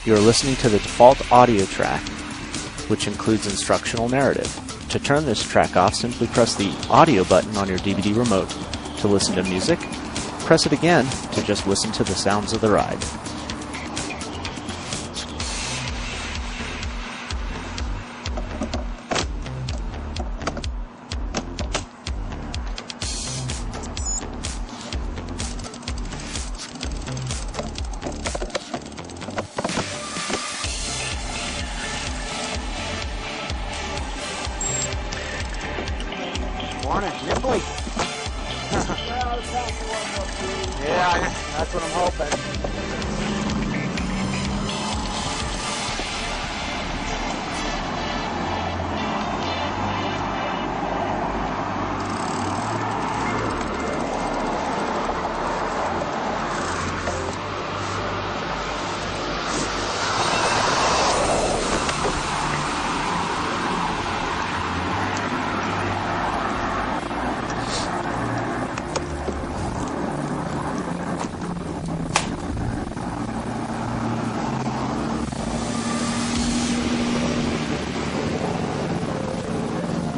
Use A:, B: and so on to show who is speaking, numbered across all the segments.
A: You are listening to the default audio track, which includes instructional narrative. To turn this track off, simply press the audio button on your DVD remote to listen to music. Press it again to just listen to the sounds of the ride.
B: Yeah, that's what I'm hoping.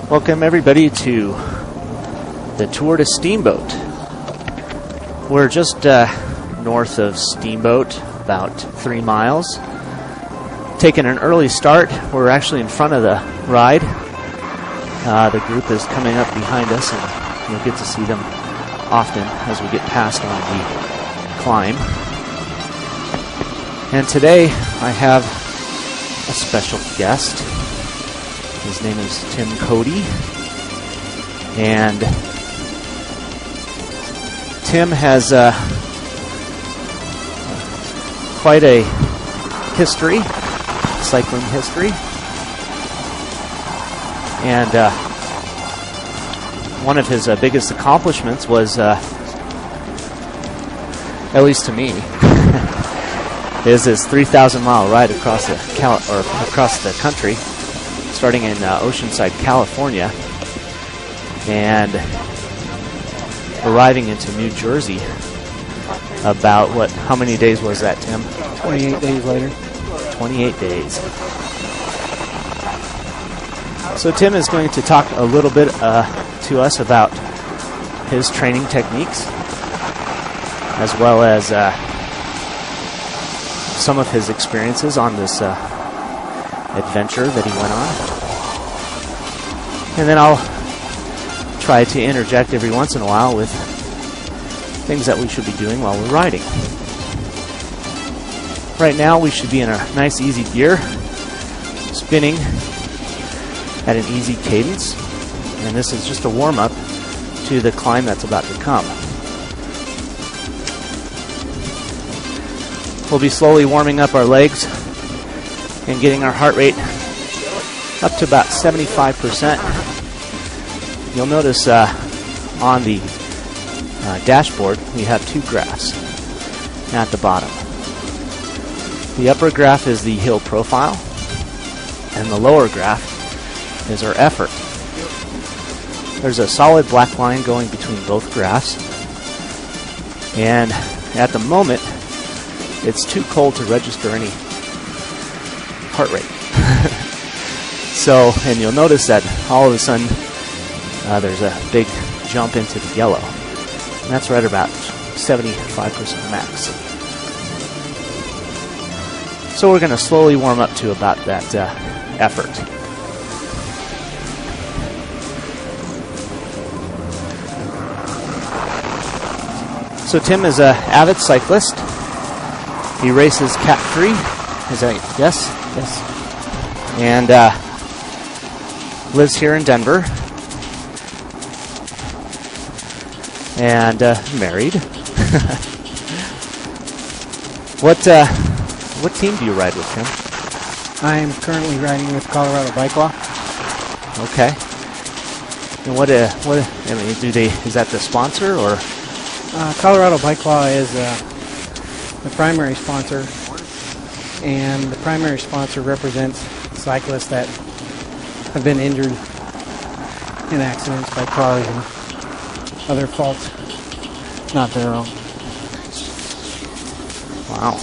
A: Welcome everybody to the tour to Steamboat. We're just north of Steamboat, about 3 miles. Taking an early start. We're actually in front of the ride. The group is coming up behind us, and you'll get to see them often as we get past on the climb. And today I have a special guest. His name is Tim Cody, and Tim has quite a history, cycling history, and one of his biggest accomplishments was, at least to me, is his 3,000-mile ride across the country, starting in Oceanside, California, and arriving into New Jersey about, how many days was that, Tim?
B: 28 days later.
A: 28 days. So Tim is going to talk a little bit to us about his training techniques, as well as some of his experiences on this adventure that he went on. And then I'll try to interject every once in a while with things that we should be doing while we're riding. Right now we should be in a nice easy gear, spinning at an easy cadence, and this is just a warm-up to the climb that's about to come. We'll be slowly warming up our legs and getting our heart rate up to about 75%. You'll notice on the dashboard we have 2 graphs at the bottom. The upper graph is the hill profile, and the lower graph is our effort. There's a solid black line going between both graphs, and at the moment it's too cold to register any heart rate. So, and you'll notice that all of a sudden there's a big jump into the yellow, and that's right about 75% max. So we're going to slowly warm up to about that effort. So Tim is an avid cyclist. He races Cat 3. Is that yes? Yes. And lives here in Denver. And married. What team do you ride with, Tim?
B: I'm currently riding with Colorado Bike Law.
A: Okay. And what I mean, is that the sponsor, or?
B: Colorado Bike Law is the primary sponsor, and the primary sponsor represents cyclists that have been injured in accidents by cars and other faults, not their own.
A: Wow.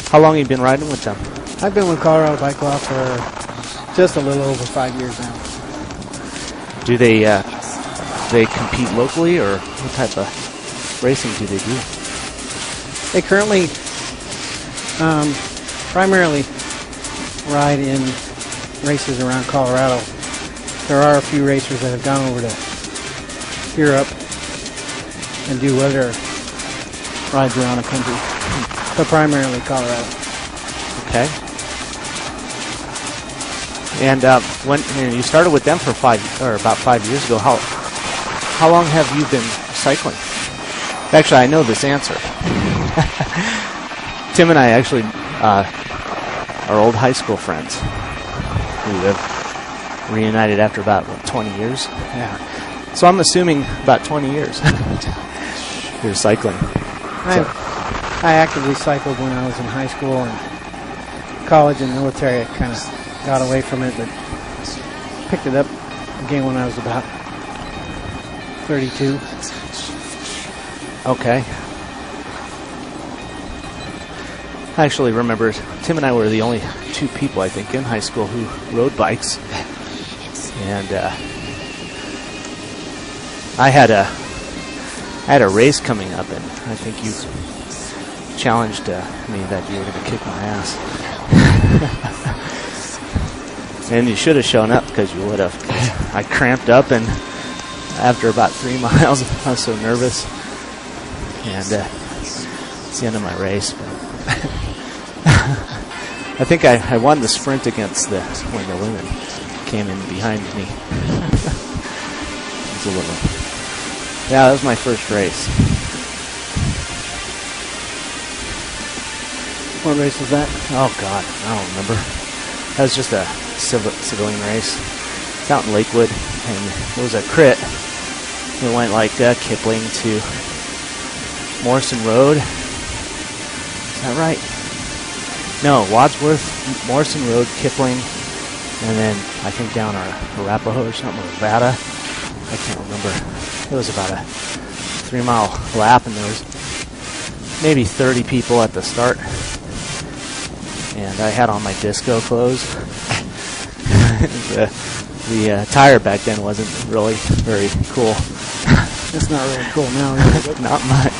A: How long have you been riding with them?
B: I've been with Colorado Bike Law for just a little over 5 years now.
A: Do they compete locally, or what type of racing do they do?
B: They currently primarily ride in races around Colorado. There are a few racers that have gone over to Europe and do other rides around the country, but primarily Colorado.
A: Okay. And when you started with them for about 5 years ago, how long have you been cycling? Actually, I know this answer. Tim and I actually are old high school friends who have reunited after about 20 years.
B: Yeah.
A: So I'm assuming about 20 years you're cycling.
B: I actively cycled when I was in high school and college and military. I kind of got away from it, but picked it up again when I was about 32.
A: Okay. I actually remember Tim and I were the only two people, I think, in high school who rode bikes. And I had a race coming up, and I think you challenged me that you were going to kick my ass. And you should have shown up, because you would have. I cramped up, and after about 3 miles, I was so nervous. And it's the end of my race. But I think I won the sprint against when the women came in behind me. It was a little. Yeah, that was my first race.
B: What race was that?
A: Oh God, I don't remember. That was just a civilian race. It's out in Lakewood, and it was a crit. We went like Kipling to Morrison Road. Is that right? No, Wadsworth, Morrison Road, Kipling, and then I think down Arapahoe or something, or Nevada. I can't remember. It was about a 3 mile lap, and there was maybe 30 people at the start. And I had on my disco clothes. The tire back then wasn't really very cool.
B: It's not really cool now.
A: Not much.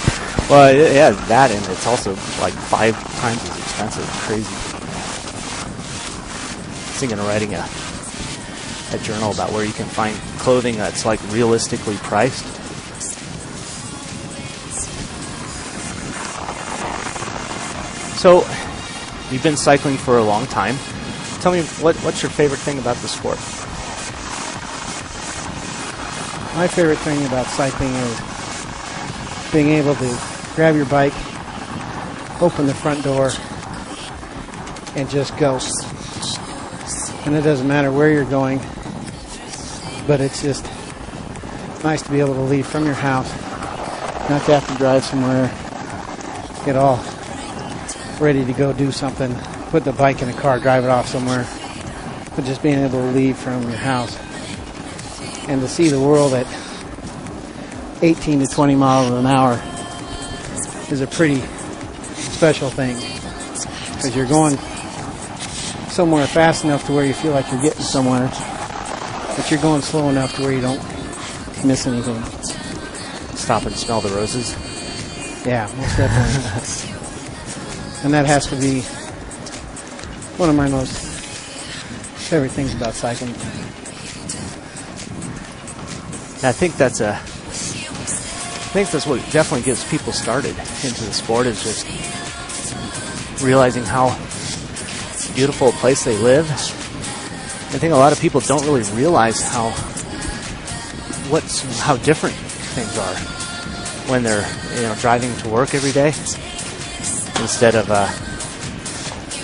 A: Well, yeah, that, and it's also like 5 times as expensive. Crazy. I was thinking of writing a journal about where you can find clothing that's like realistically priced. So, you've been cycling for a long time. Tell me, what's your favorite thing about the sport?
B: My favorite thing about cycling is being able to grab your bike, open the front door, and just go. And it doesn't matter where you're going, but it's just nice to be able to leave from your house, not to have to drive somewhere, get all ready to go do something, put the bike in a car, drive it off somewhere, but just being able to leave from your house and to see the world at 18 to 20 miles an hour is a pretty special thing, because you're going somewhere fast enough to where you feel like you're getting somewhere, but you're going slow enough to where you don't miss anything.
A: Stop and smell the roses.
B: Yeah, most definitely. And that has to be one of my most favorite things about cycling.
A: I think that's what definitely gets people started into the sport, is just realizing how beautiful a place they live. I think a lot of people don't really realize how different things are when they're driving to work every day instead of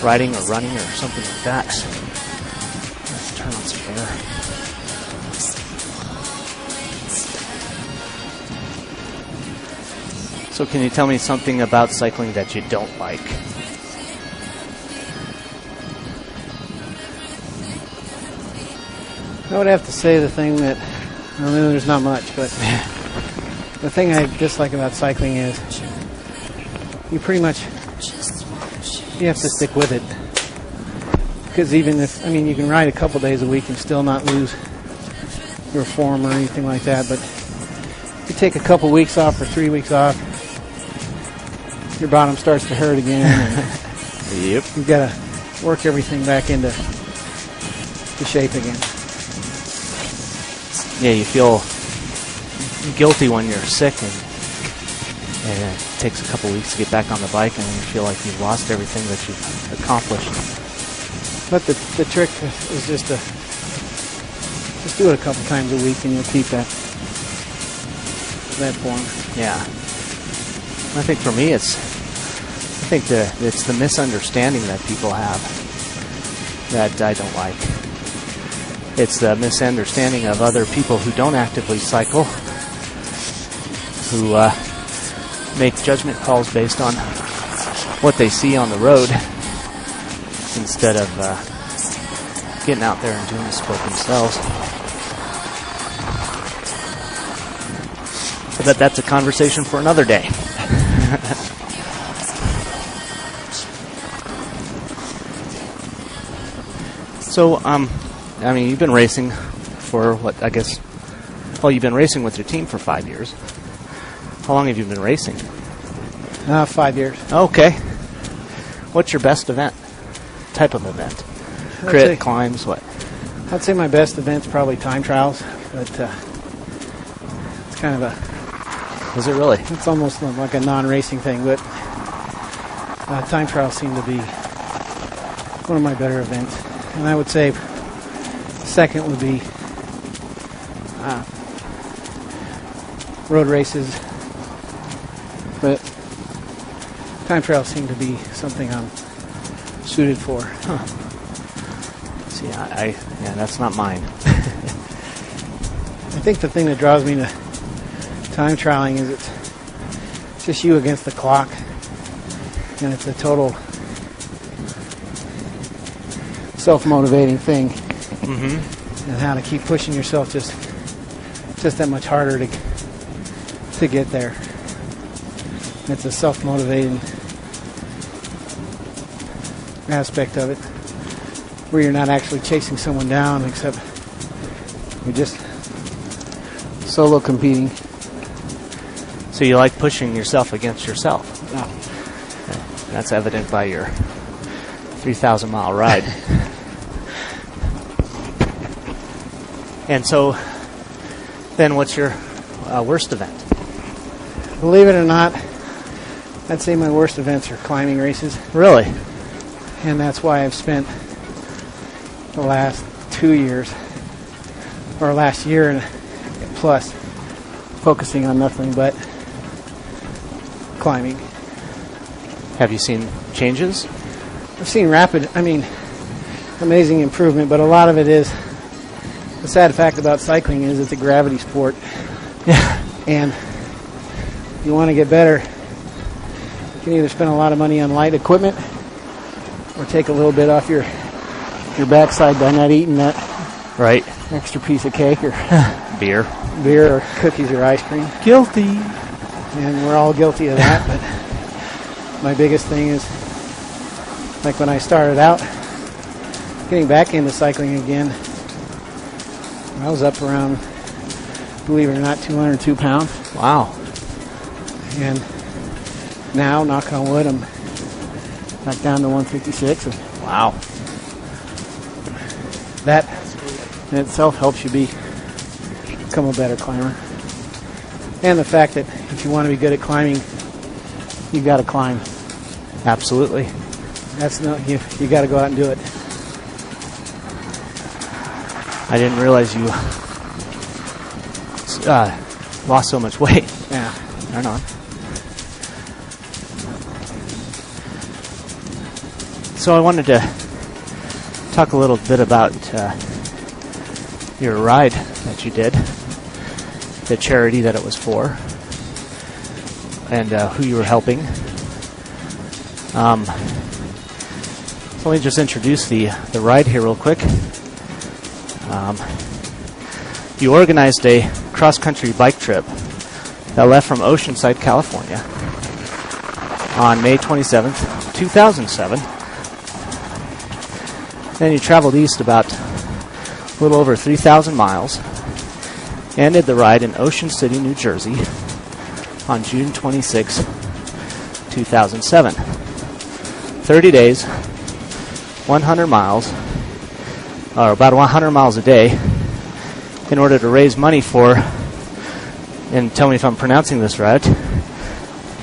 A: riding or running or something like that. Let's turn on some air. So can you tell me something about cycling that you don't like?
B: I would have to say the thing that, I mean, there's not much, but the thing I dislike about cycling is you pretty much You have to stick with it. Because even if, you can ride a couple days a week and still not lose your form or anything like that, but if you take a couple weeks off or 3 weeks off, your bottom starts to hurt again. And
A: yep.
B: You've got to work everything back into shape again.
A: Yeah, you feel guilty when you're sick, and it takes a couple weeks to get back on the bike, and you feel like you've lost everything that you've accomplished.
B: But the trick is just do it a couple times a week, and you'll keep that form.
A: Yeah. I think for me, it's the misunderstanding that people have that I don't like. It's the misunderstanding of other people who don't actively cycle, who make judgment calls based on what they see on the road instead of getting out there and doing the sport themselves. But that's a conversation for another day. So, you've been racing for what, I guess, you've been racing with your team for 5 years. How long have you been racing?
B: 5 years.
A: Okay. What's your best event? Type of event? Crit, climbs, what?
B: I'd say my best event's probably time trials, but it's kind of a...
A: Is it really?
B: It's almost like a non-racing thing, but time trials seem to be one of my better events. And I would say second would be road races, but time trials seem to be something I'm suited for.
A: Huh. See, that's not mine.
B: I think the thing that draws me to time trialing is it's just you against the clock, and it's a total self-motivating thing.
A: Mm-hmm.
B: And how to keep pushing yourself just that much harder to get there. It's a self-motivating aspect of it, where you're not actually chasing someone down, except you're just solo competing.
A: So you like pushing yourself against yourself.
B: Oh.
A: That's evident by your 3,000-mile ride. And so, then what's your worst event?
B: Believe it or not, I'd say my worst events are climbing races.
A: Really?
B: And that's why I've spent the last 2 years, or last year and plus, focusing on nothing but climbing.
A: Have you seen changes?
B: I've seen amazing improvement, but a lot of it is, the sad fact about cycling is it's a gravity sport.
A: Yeah.
B: And you want to get better, you can either spend a lot of money on light equipment or take a little bit off your backside by not eating that
A: right
B: extra piece of cake or
A: beer
B: or cookies or ice cream.
A: Guilty.
B: And we're all guilty of that, but my biggest thing is, like when I started out getting back into cycling again, I was up around, believe it or not, 202 pounds.
A: Wow.
B: And now, knock on wood, I'm back down to 156.
A: Wow.
B: That in itself helps you become a better climber. And the fact that if you want to be good at climbing, you've got to climb.
A: Absolutely.
B: You got to go out and do it.
A: I didn't realize you lost so much weight.
B: Yeah.
A: Right on. So I wanted to talk a little bit about your ride that you did, the charity that it was for, and who you were helping. So let me just introduce the ride here real quick. You organized a cross-country bike trip that left from Oceanside, California on May 27th, 2007. Then you traveled east about a little over 3,000 miles. Ended the ride in Ocean City, New Jersey on June 26, 2007. 30 days, 100 miles, or about 100 miles a day, in order to raise money for, and tell me if I'm pronouncing this right,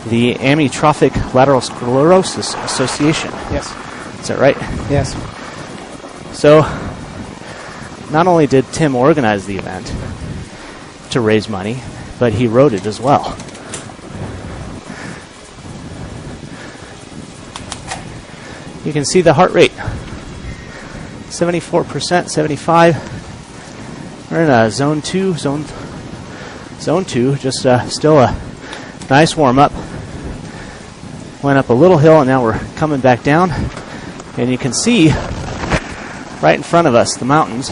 A: the Amyotrophic Lateral Sclerosis Association.
B: Yes.
A: Is that right?
B: Yes.
A: So, not only did Tim organize the event to raise money, but he wrote it as well. You can see the heart rate. 74%, 75. We're in zone 2, just still a nice warm-up. Went up a little hill, and now we're coming back down. And you can see right in front of us the mountains,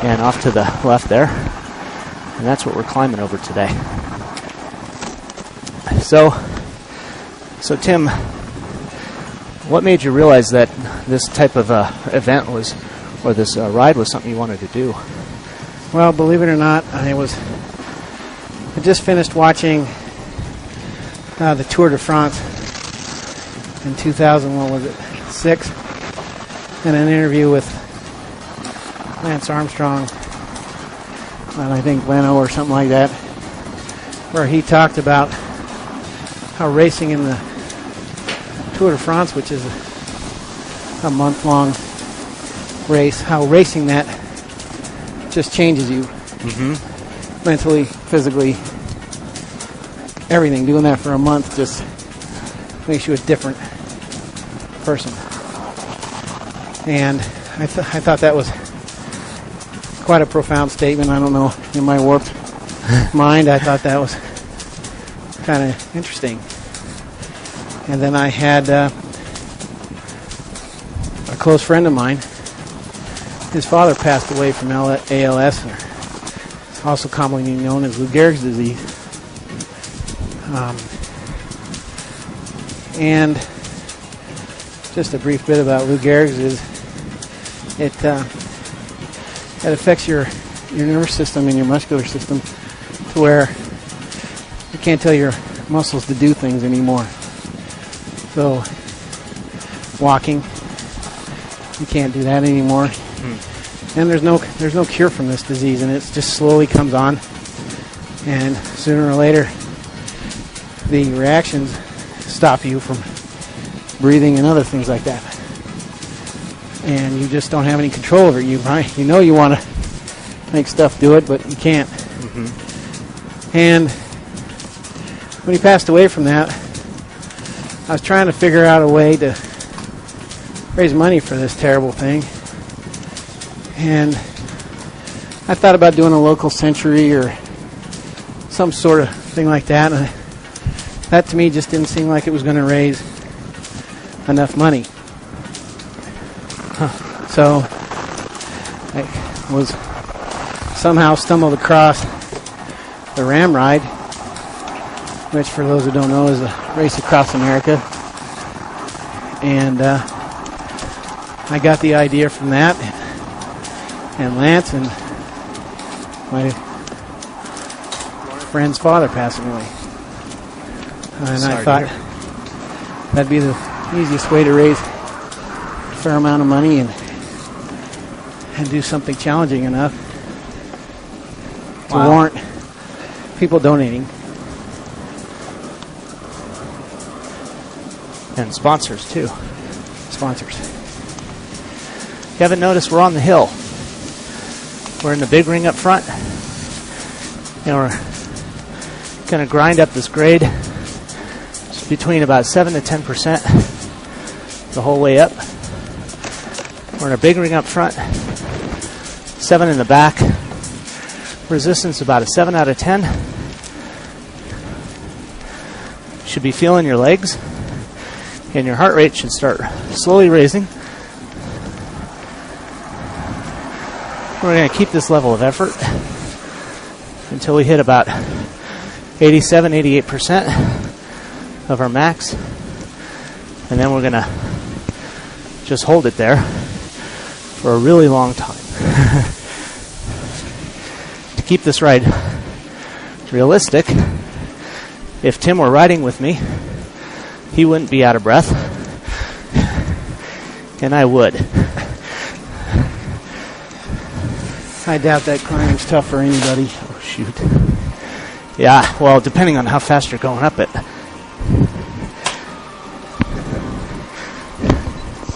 A: and off to the left there. And that's what we're climbing over today. So Tim, what made you realize that this type of event was, or this ride was something you wanted to do?
B: Well, believe it or not, I just finished watching the Tour de France in 2006, and an interview with Lance Armstrong, and I think Leno or something like that, where he talked about how racing in the Tour de France, which is a month-long race, how racing that just changes you mentally, physically, everything. Doing that for a month just makes you a different person. And I thought that was quite a profound statement. I don't know, in my warped mind, I thought that was kind of interesting. And then I had a close friend of mine. His father passed away from ALS, also commonly known as Lou Gehrig's disease. And just a brief bit about Lou Gehrig's is it affects your nervous system and your muscular system to where you can't tell your muscles to do things anymore. So walking, you can't do that anymore. And there's no cure from this disease, and it just slowly comes on, and sooner or later the reactions stop you from breathing and other things like that, and you just don't have any control over it. You know you want to make stuff do it, but you can't. And when he passed away from that, I was trying to figure out a way to raise money for this terrible thing. And I thought about doing a local century or some sort of thing like that. And that to me just didn't seem like it was going to raise enough money. So I was somehow stumbled across the Ram Ride, which for those who don't know is a race across America. And I got the idea from that. And Lance and my friend's father passing away. And I thought that'd be the easiest way to raise a fair amount of money and do something challenging enough to warrant people donating.
A: And sponsors, too.
B: Sponsors.
A: You haven't noticed we're on the hill. We're in the big ring up front, and we're going to grind up this grade. It's between about 7 to 10% the whole way up. We're in a big ring up front, 7 in the back. Resistance about a 7 out of 10. Should be feeling your legs, and your heart rate should start slowly raising. We're going to keep this level of effort until we hit about 87, 88% of our max. And then we're going to just hold it there for a really long time. To keep this ride realistic, if Tim were riding with me, he wouldn't be out of breath, and I would.
B: I doubt that climbing's tough for anybody.
A: Oh, shoot. Yeah, well, depending on how fast you're going up it.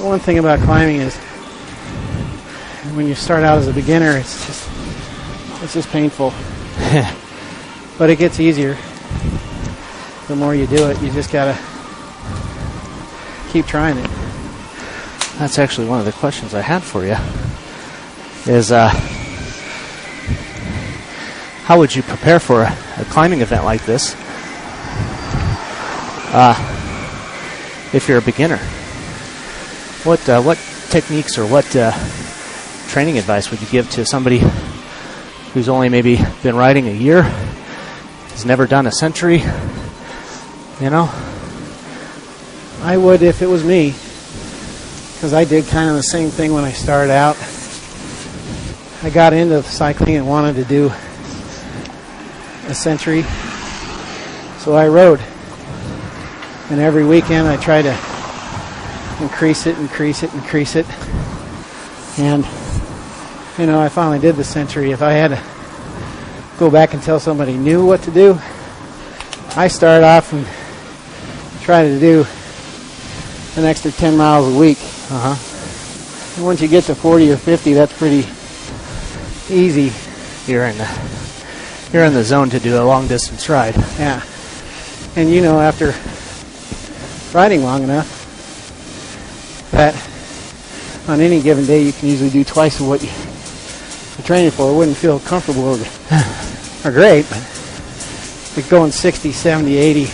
B: One thing about climbing is when you start out as a beginner, it's just painful. But it gets easier the more you do it. You just gotta keep trying it.
A: That's actually one of the questions I had for you. Is how would you prepare for a climbing event like this if you're a beginner? What techniques or what training advice would you give to somebody who's only maybe been riding a year, has never done a century, you know?
B: I would if it was me, because I did kind of the same thing when I started out. I got into cycling and wanted to do a century, so I rode. And every weekend I tried to increase it. And, you know, I finally did the century. If I had to go back and tell somebody knew what to do, I started off and tried to do an extra 10 miles a week. And once you get to 40 or 50, that's pretty easy.
A: You're in the zone to do a long distance ride.
B: Yeah. And you know, after riding long enough, that on any given day you can usually do twice of what you're training for. It wouldn't feel comfortable or great, but like going 60, 70, 80,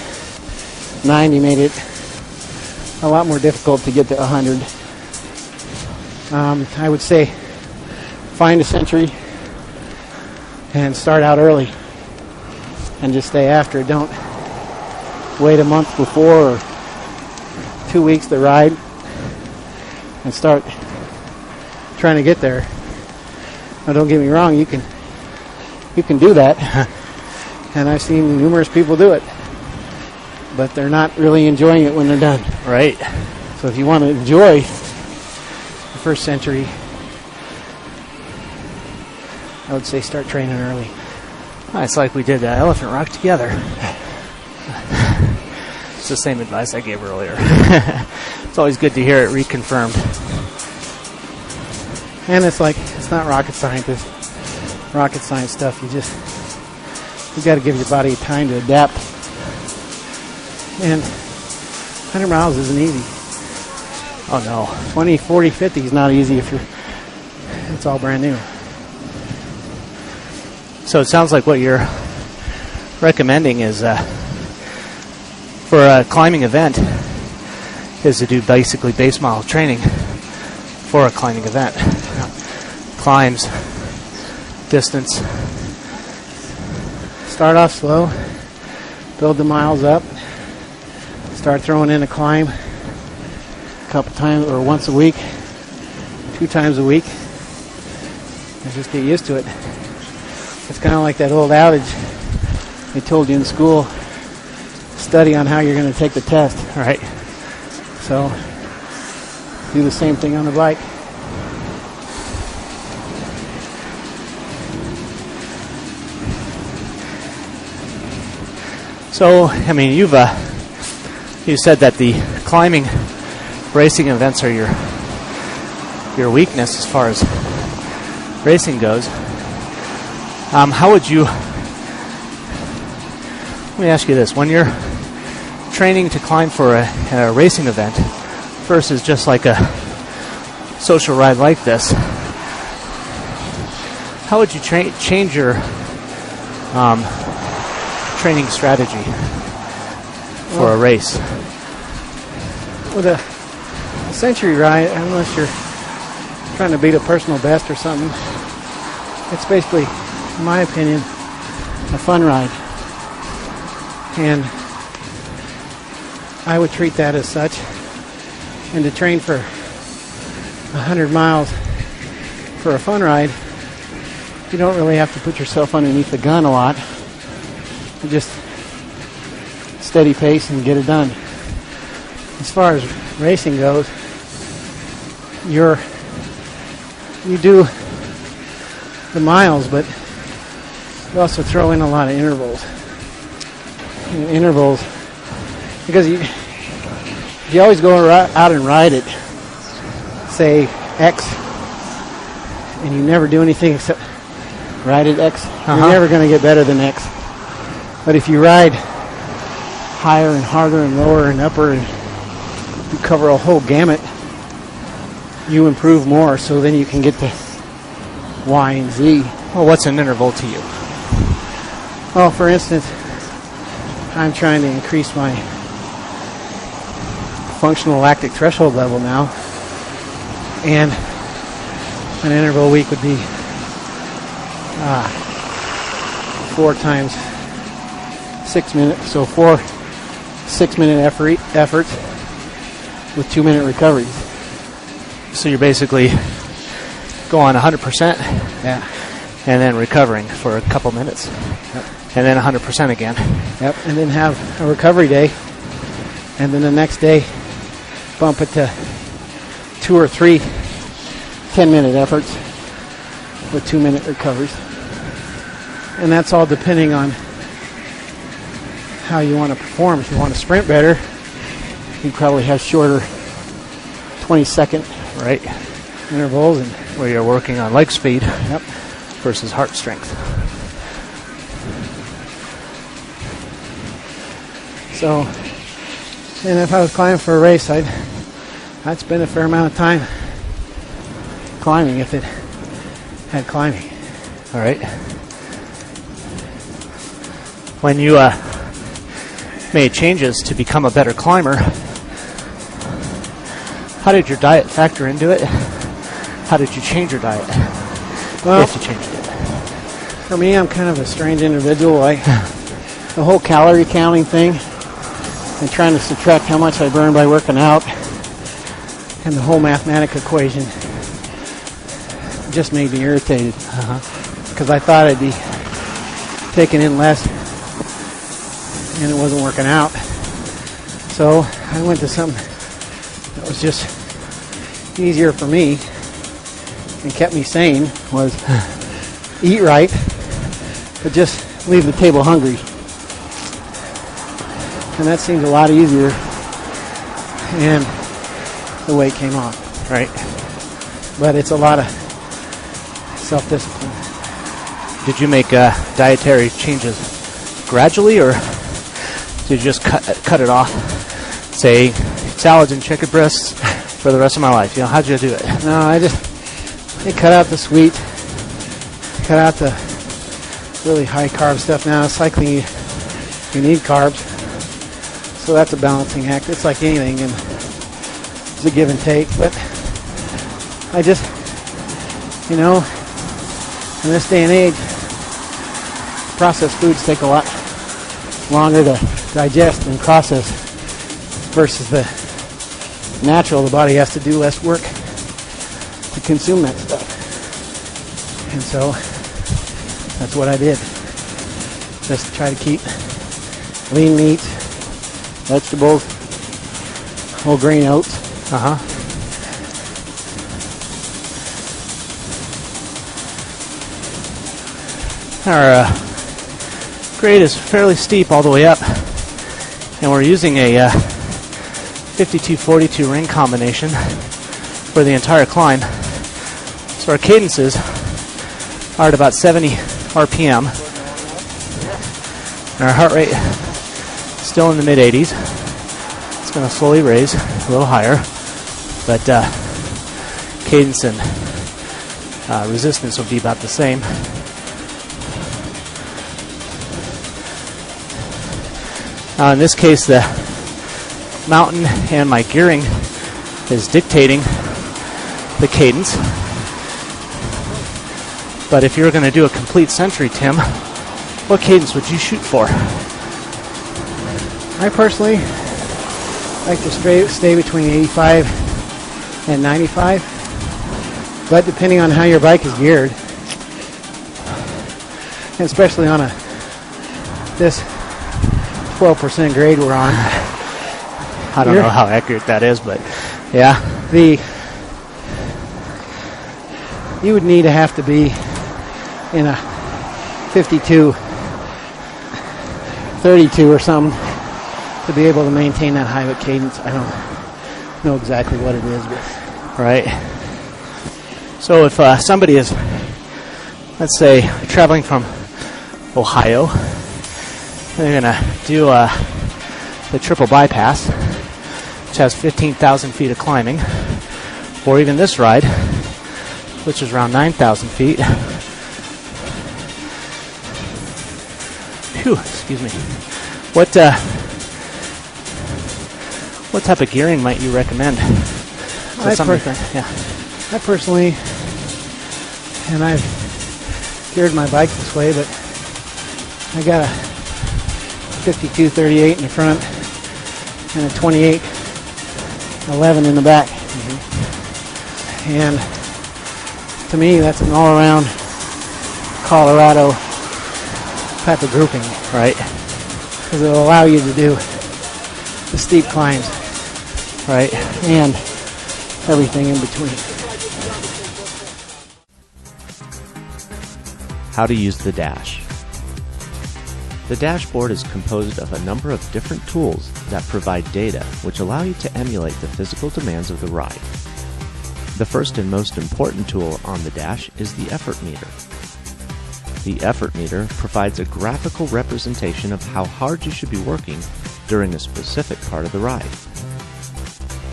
B: 90 made it a lot more difficult to get to 100. I would say find a century and start out early and just stay after it. Don't wait a month before or 2 weeks to ride and start trying to get there. Now, don't get me wrong, you can do that, and I've seen numerous people do it, but they're not really enjoying it when they're done.
A: Right.
B: So if you want to enjoy the first century, I would say start training early.
A: It's like we did Elephant Rock together. It's the same advice I gave earlier. It's always good to hear it reconfirmed.
B: And it's like, it's not rocket science stuff. You got to give your body time to adapt. And 100 miles isn't easy.
A: Oh no.
B: 20, 40, 50 is not easy if it's all brand new.
A: So it sounds like what you're recommending is for a climbing event is to do basically base mile training for a climbing event. Climbs, distance.
B: Start off slow, build the miles up, start throwing in a climb a couple times or once a week, 2 times a week, and just get used to it. It's kind of like that old adage they told you in school, study on how you're going to take the test.
A: Right.
B: So do the same thing on the bike.
A: So, I mean, you said that the climbing racing events are your weakness as far as racing goes. How would you, let me ask you this, when you're training to climb for a racing event versus just like a social ride like this, how would you change your training strategy for a race?
B: With a century ride, unless you're trying to beat a personal best or something, it's basically, in my opinion, a fun ride. And I would treat that as such. And to train for 100 miles for a fun ride, you don't really have to put yourself underneath the gun a lot. You just steady pace and get it done. As far as racing goes, you do the miles, but you also throw in a lot of intervals. And intervals, because you always go out and ride it, say X, and you never do anything except ride at X, you're never going to get better than X. But if you ride higher and harder and lower and upper, and you cover a whole gamut, you improve more, so then you can get to Y and Z.
A: Well, what's an interval to you?
B: Well, for instance, I'm trying to increase my functional lactic threshold level now, and an interval week would be 4 times 6 minutes, so 4 6-minute efforts with 2-minute recoveries.
A: So you're basically going 100%,
B: Yeah.
A: and then recovering for a couple minutes,
B: Yep.
A: and then 100% again.
B: Yep. And then have a recovery day, and then the next day bump it to 2 or 3 10-minute efforts with 2-minute recoveries. And that's all depending on how you want to perform. If you want to sprint better, you probably have shorter 20-second
A: Right,
B: intervals, and
A: where you're working on leg speed
B: yep.
A: versus heart strength.
B: So, and if I was climbing for a race, I'd spend a fair amount of time climbing if it had climbing.
A: All right. When you made changes to become a better climber, how did your diet factor into it? How did you change your diet?
B: Well,
A: if you changed it.
B: for me, I'm kind of a strange individual. The whole calorie counting thing and trying to subtract how much I burn by working out, and the whole mathematic equation just made me irritated. Because I thought I'd be taking in less, and it wasn't working out. So I went to something that was just easier for me and kept me sane, was eat right, but just leave the table hungry. And that seemed a lot easier, and the weight came off.
A: Right.
B: But it's a lot of self-discipline.
A: Did you make dietary changes gradually, or did you just cut it off? Say salads and chicken breasts for the rest of my life. You know, how'd you do it?
B: No, I cut out the sweet, cut out the really high carb stuff. Now cycling, you need carbs, so that's a balancing act. It's like anything, and it's a give and take. But I just, in this day and age, processed foods take a lot longer to digest and process versus the natural. The body has to do less work to consume that stuff. And so that's what I did. Just try to keep lean meats, vegetables, whole grain oats.
A: Our grade is fairly steep all the way up, and we're using a 52-42 ring combination for the entire climb. So our cadences are at about 70 RPM, and our heart rate still in the mid-80s. It's going to slowly raise a little higher, but cadence and resistance will be about the same. In this case, the mountain and my gearing is dictating the cadence. But if you're going to do a complete century, Tim, what cadence would you shoot for?
B: I personally like to stay between 85 at 95. But depending on how your bike is geared, and especially on this 12% grade we're on,
A: I don't know how accurate that is, but yeah.
B: You would need to have to be in a 52, 32 or something to be able to maintain that high cadence. I don't know exactly what it is, but
A: right. So if somebody is, let's say, traveling from Ohio, they're going to do the triple bypass, which has 15,000 feet of climbing, or even this ride, which is around 9,000 feet. Phew, excuse me. What type of gearing might you recommend?
B: I personally, and I've geared my bike this way, but I got a 52-38 in the front and a 28-11 in the back. And to me, that's an all-around Colorado type of grouping,
A: right?
B: Because it'll allow you to do the steep climbs,
A: right,
B: and everything in between.
C: How to use the dash. The dashboard is composed of a number of different tools that provide data which allow you to emulate the physical demands of the ride. The first and most important tool on the dash is the effort meter. The effort meter provides a graphical representation of how hard you should be working during a specific part of the ride.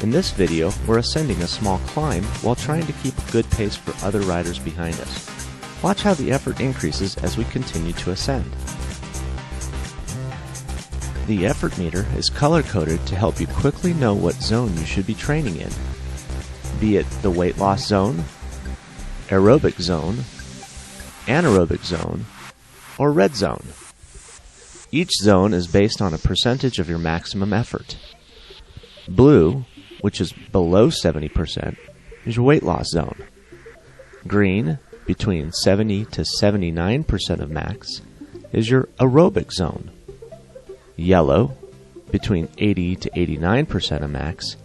C: In this video, we're ascending a small climb while trying to keep a good pace for other riders behind us. Watch how the effort increases as we continue to ascend. The effort meter is color-coded to help you quickly know what zone you should be training in, be it the weight loss zone, aerobic zone, anaerobic zone, or red zone. Each zone is based on a percentage of your maximum effort. Blue, which is below 70%, is your weight loss zone. Green, between 70 to 79% of max, is your aerobic zone. Yellow, between 80 to 89% of max,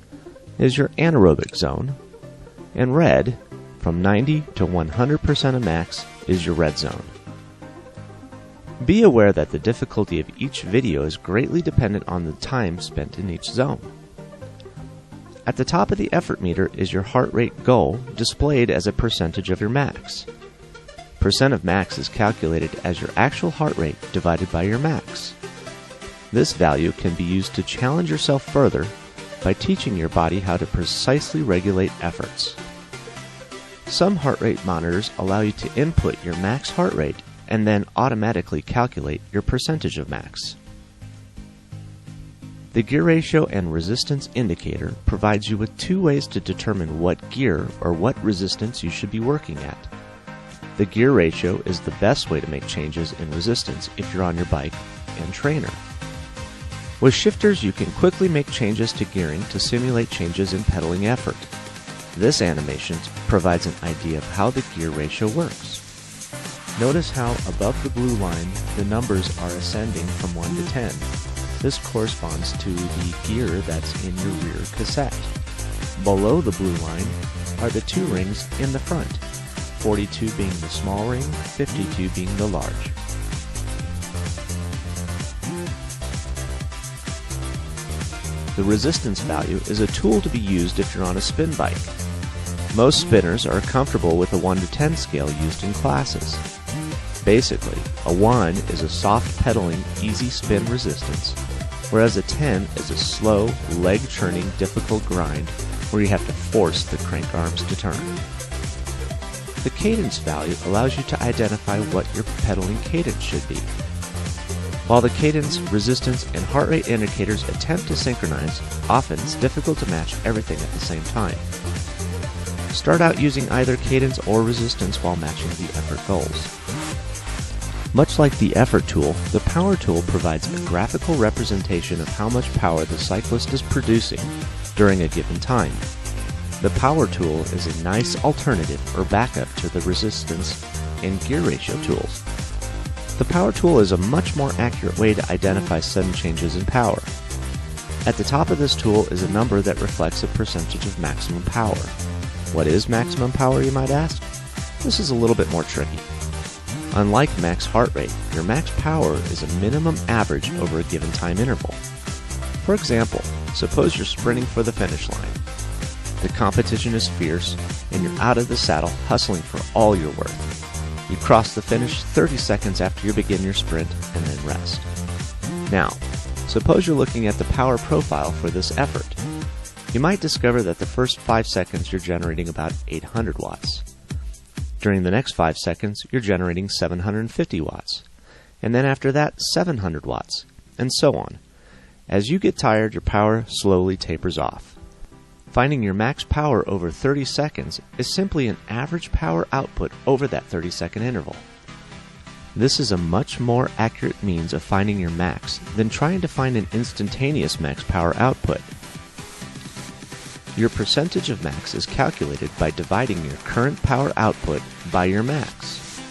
C: is your anaerobic zone. And red, from 90 to 100% of max, is your red zone. Be aware that the difficulty of each video is greatly dependent on the time spent in each zone. At the top of the effort meter is your heart rate goal displayed as a percentage of your max. Percent of max is calculated as your actual heart rate divided by your max. This value can be used to challenge yourself further by teaching your body how to precisely regulate efforts. Some heart rate monitors allow you to input your max heart rate and then automatically calculate your percentage of max. The gear ratio and resistance indicator provides you with two ways to determine what gear or what resistance you should be working at. The gear ratio is the best way to make changes in resistance if you're on your bike and trainer. With shifters, you can quickly make changes to gearing to simulate changes in pedaling effort. This animation provides an idea of how the gear ratio works. Notice how above the blue line, the numbers are ascending from 1 to 10. This corresponds to the gear that's in your rear cassette. Below the blue line are the two rings in the front, 42 being the small ring, 52 being the large. The resistance value is a tool to be used if you're on a spin bike. Most spinners are comfortable with a 1 to 10 scale used in classes. Basically, a 1 is a soft pedaling, easy spin resistance, whereas a 10 is a slow, leg-churning, difficult grind where you have to force the crank arms to turn. The cadence value allows you to identify what your pedaling cadence should be. While the cadence, resistance, and heart rate indicators attempt to synchronize, often it's difficult to match everything at the same time. Start out using either cadence or resistance while matching the effort goals. Much like the effort tool, the power tool provides a graphical representation of how much power the cyclist is producing during a given time. The power tool is a nice alternative or backup to the resistance and gear ratio tools. The power tool is a much more accurate way to identify sudden changes in power. At the top of this tool is a number that reflects a percentage of maximum power. What is maximum power, you might ask? This is a little bit more tricky. Unlike max heart rate, your max power is a minimum average over a given time interval. For example, suppose you're sprinting for the finish line. The competition is fierce, and you're out of the saddle hustling for all you're worth. You cross the finish 30 seconds after you begin your sprint and then rest. Now, suppose you're looking at the power profile for this effort. You might discover that the first 5 seconds you're generating about 800 watts. During the next 5 seconds, you're generating 750 watts. And then after that, 700 watts, and so on. As you get tired, your power slowly tapers off. Finding your max power over 30 seconds is simply an average power output over that 30-second interval. This is a much more accurate means of finding your max than trying to find an instantaneous max power output. Your percentage of max is calculated by dividing your current power output by your max.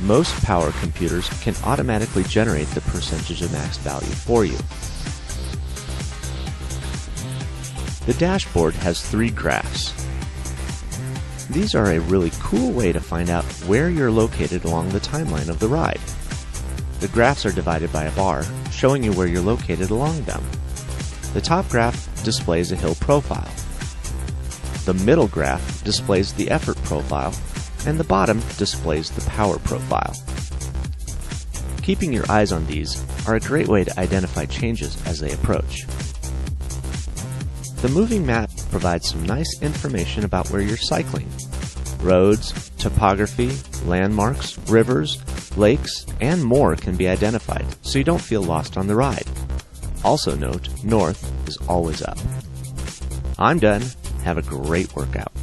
C: Most power computers can automatically generate the percentage of max value for you. The dashboard has 3 graphs. These are a really cool way to find out where you're located along the timeline of the ride. The graphs are divided by a bar, showing you where you're located along them. The top graph displays a hill profile. The middle graph displays the effort profile, and the bottom displays the power profile. Keeping your eyes on these are a great way to identify changes as they approach. The moving map provides some nice information about where you're cycling. Roads, topography, landmarks, rivers, lakes, and more can be identified so you don't feel lost on the ride. Also note, north is always up. I'm done. Have a great workout.